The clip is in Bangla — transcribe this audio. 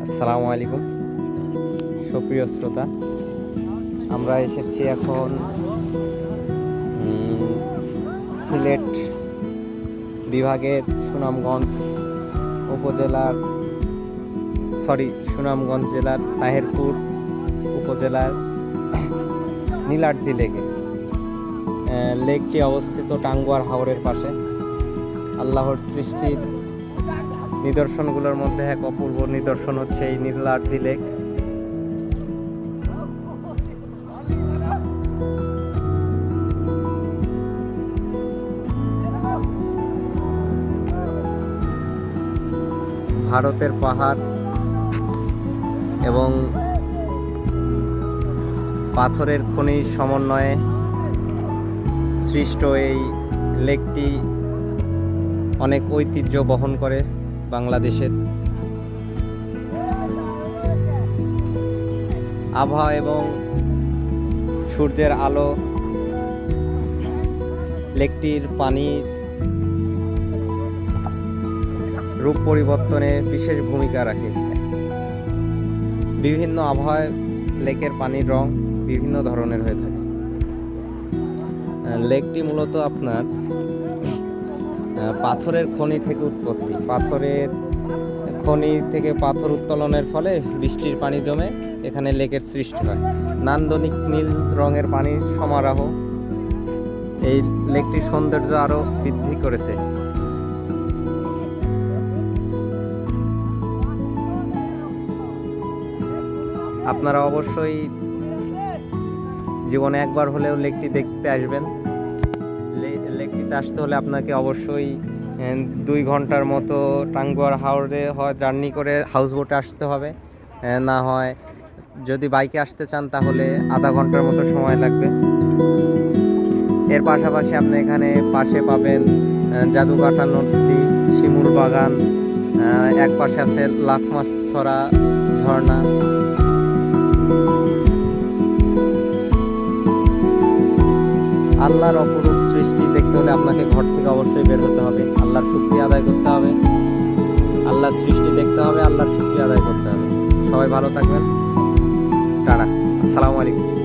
আসসালামু আলাইকুম সুপ্রিয় শ্রোতা, আমরা এসেছি এখন সিলেট বিভাগের সুনামগঞ্জ জেলার তাহেরপুর উপজেলার নীলাদ্রি লেকে। লেকটি অবস্থিত টাঙ্গুয়ার হাওরের পাশে। আল্লাহর সৃষ্টির নিদর্শনগুলোর মধ্যে এক অপূর্ব নিদর্শন হচ্ছে এই নীলাদ্রি লেক। ভারতের পাহাড় এবং পাথরের খনির সমন্বয়ে সৃষ্ট এই লেকটি অনেক ঐতিহ্য বহন করে বাংলাদেশের। আবহাওয়া এবং সূর্যের আলো লেকটির পানি রূপ পরিবর্তনে বিশেষ ভূমিকা রাখে। বিভিন্ন আবহাওয়ায় লেকের পানির রং বিভিন্ন ধরনের হয়ে থাকে। লেকটি মূলত আপনার পাথরের খনি থেকে উৎপত্তি। পাথরের খনি থেকে পাথর উত্তোলনের ফলে বৃষ্টির পানি জমে এখানে লেকের সৃষ্টি হয়। নান্দনিক নীল রঙের পানির সমারোহ এই লেকটির সৌন্দর্য আরও বৃদ্ধি করেছে। আপনারা অবশ্যই জীবনে একবার হলেও লেকটি দেখতে আসবেন। লেকটিতে আসতে হলে আপনাকে অবশ্যই 2 ঘন্টার মতো টাঙ্গুয়ার হাওরে জার্নি করে হাউস বোটে আসতে হবে। না হয় যদি বাইকে আসতে চান তাহলে আধা ঘন্টার মতো সময় লাগবে। এর পাশাপাশি আপনি এখানে পাশে পাবেন জাদুকাটা নদী, শিমুল বাগান, এক পাশে আছে লাখমাছড়া ঝর্ণা। আল্লাহর অপরূপ সৃষ্টি দেখতে হলে আপনাকে ঘর থেকে অবশ্যই বের হতে হবে, আল্লাহর শুকরিয়া আদায় করতে হবে, আল্লাহর সৃষ্টি দেখতে হবে, আল্লাহর শুকরিয়া আদায় করতে হবে। সবাই ভালো থাকবেন। টাটা, আসসালামু আলাইকুম।